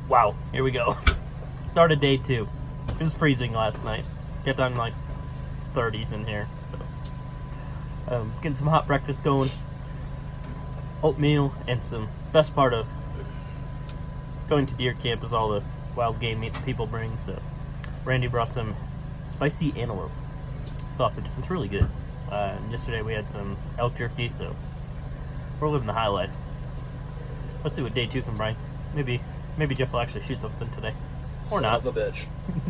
Wow, here we go. Started day 2. It was freezing last night. Kept on like 30s in here. So, getting some hot breakfast going. Oatmeal and some best part of going to deer camp is all the wild game meat people bring. So Randy brought some spicy antelope sausage. It's really good. And yesterday we had some elk jerky, so we're living the high life. Let's see what day 2 can bring. Maybe Jeff will actually shoot something today. Or not. Son of a bitch.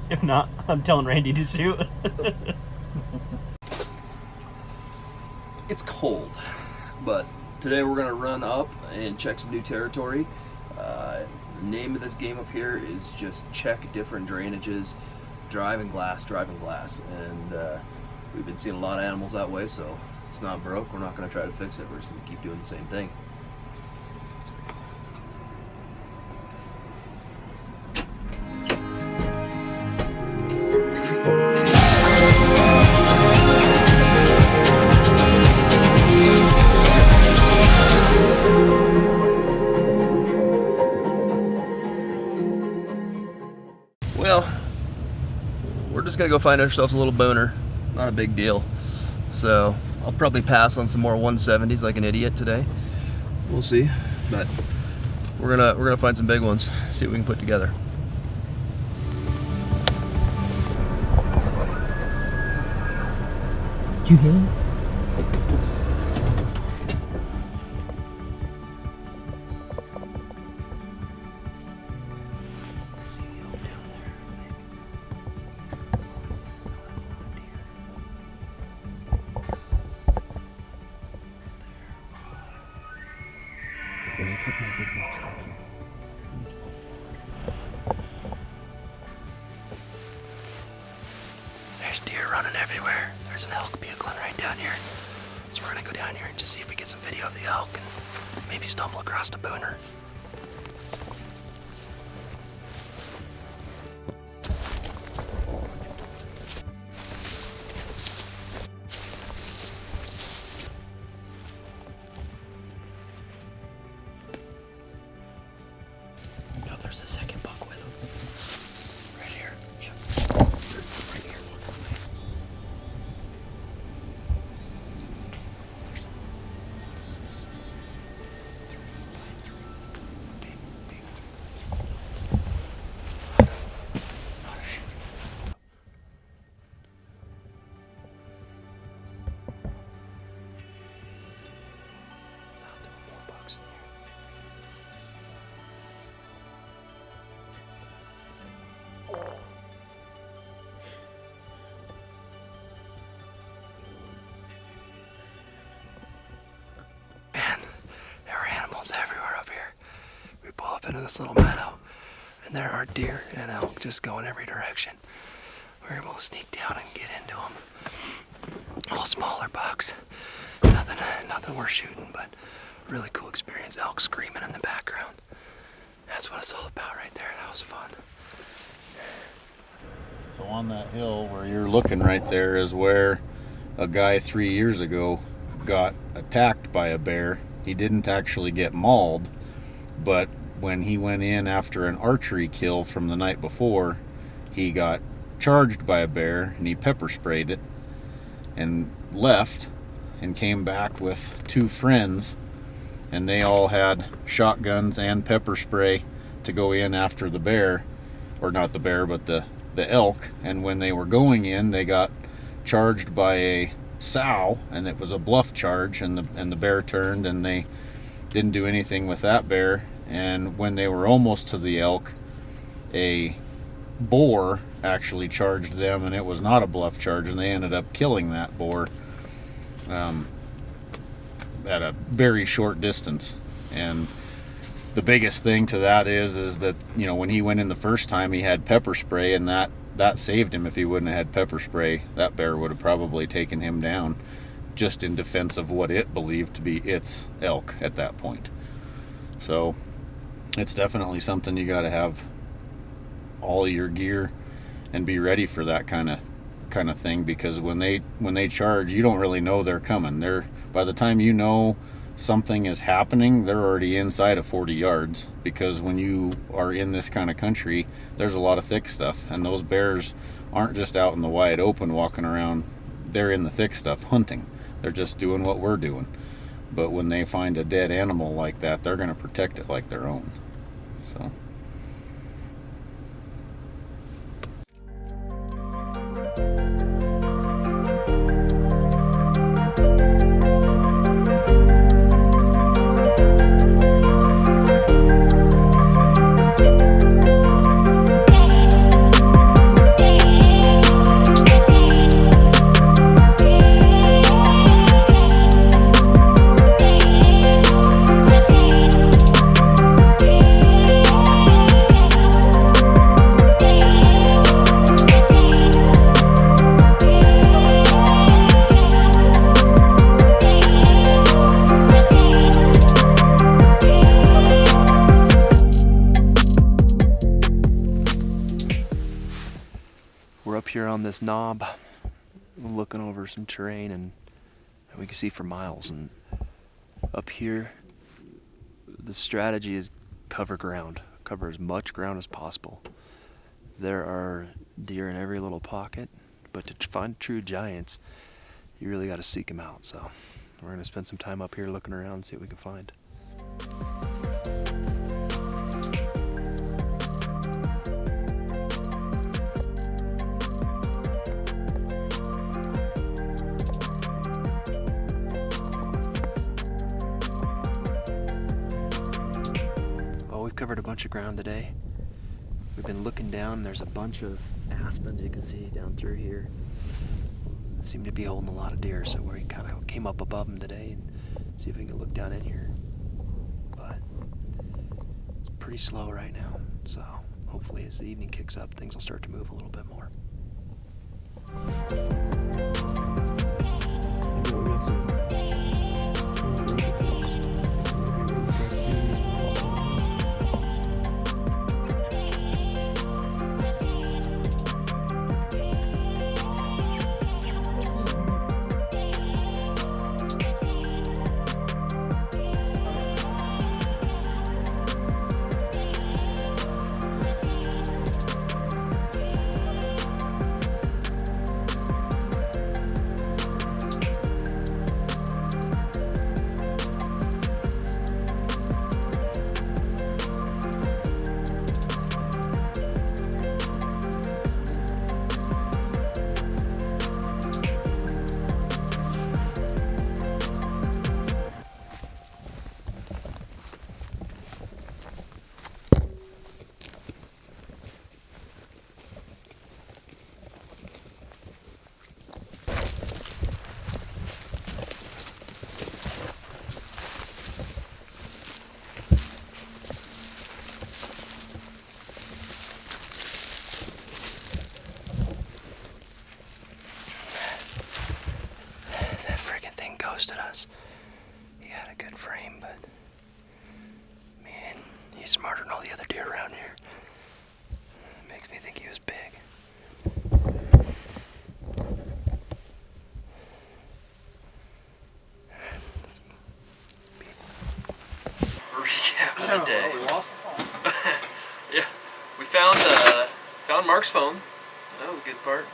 If not, I'm telling Randy to shoot. It's cold, but today we're going to run up and check some new territory. The name of this game up here is just check different drainages, driving glass, and we've been seeing a lot of animals that way, so it's not broke. We're not going to try to fix it. We're just going to keep doing the same thing. Well, we're just gonna go find ourselves a little boner. Not a big deal. So I'll probably pass on some more 170s like an idiot today. We'll see, but we're gonna find some big ones. See what we can put together. Did you hear him? There's deer running everywhere. There's an elk bugling right down here. So we're gonna go down here and just see if we get some video of the elk and maybe stumble across a booner. Oh, there's a second buck with him. Right here. Yeah. Right here. Everywhere up here. We pull up into this little meadow and there are deer and elk just going every direction. We're able to sneak down and get into them. All smaller bucks. Nothing worth shooting, but really cool experience. Elk screaming in the background. That's what it's all about right there. That was fun. So on that hill where you're looking right there is where a guy 3 years ago got attacked by a bear. He didn't actually get mauled, but when he went in after an archery kill from the night before, he got charged by a bear and he pepper sprayed it and left and came back with 2 friends, and they all had shotguns and pepper spray to go in after the bear, or not the bear, but the elk. And when they were going in, they got charged by a sow, and it was a bluff charge, and the bear turned, and they didn't do anything with that bear. And when they were almost to the elk, a boar actually charged them, and it was not a bluff charge, and they ended up killing that boar at a very short distance. And the biggest thing to that is that, you know, when he went in the first time, he had pepper spray, and that saved him. If he wouldn't have had pepper spray, that bear would have probably taken him down, just in defense of what it believed to be its elk at that point. So it's definitely something you got to have all your gear and be ready for that kind of thing, because when they charge, you don't really know they're coming. By the time you know something is happening, they're already inside of 40 yards, because when you are in this kind of country, there's a lot of thick stuff, and those bears aren't just out in the wide open walking around. They're in the thick stuff hunting. They're just doing what we're doing. But when they find a dead animal like that, they're going to protect it like their own. So we're up here on this knob, looking over some terrain, and we can see for miles. And up here, the strategy is cover ground, cover as much ground as possible. There are deer in every little pocket, but to find true giants, you really got to seek them out. So we're going to spend some time up here looking around and see what we can find. Covered a bunch of ground today. We've been looking down. There's a bunch of aspens you can see down through here. They seem to be holding a lot of deer, so we kind of came up above them today and see if we can look down in here. But it's pretty slow right now, so hopefully as the evening kicks up, things will start to move a little bit more. Ghosted us. He had a good frame, but man, he's smarter than all the other deer around here. Makes me think he was big. Recap of the day. Yeah, we found Mark's phone. That was a good part.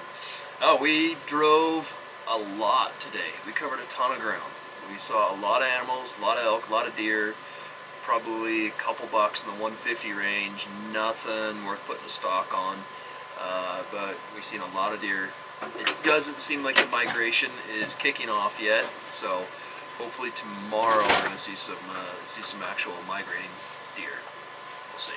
Oh, we drove a lot today. We covered a ton of ground. We saw a lot of animals, a lot of elk, a lot of deer, probably a couple bucks in the 150 range, nothing worth putting a stalk on, but we've seen a lot of deer. It doesn't seem like the migration is kicking off yet, so hopefully tomorrow we're going to see some actual migrating deer. We'll see.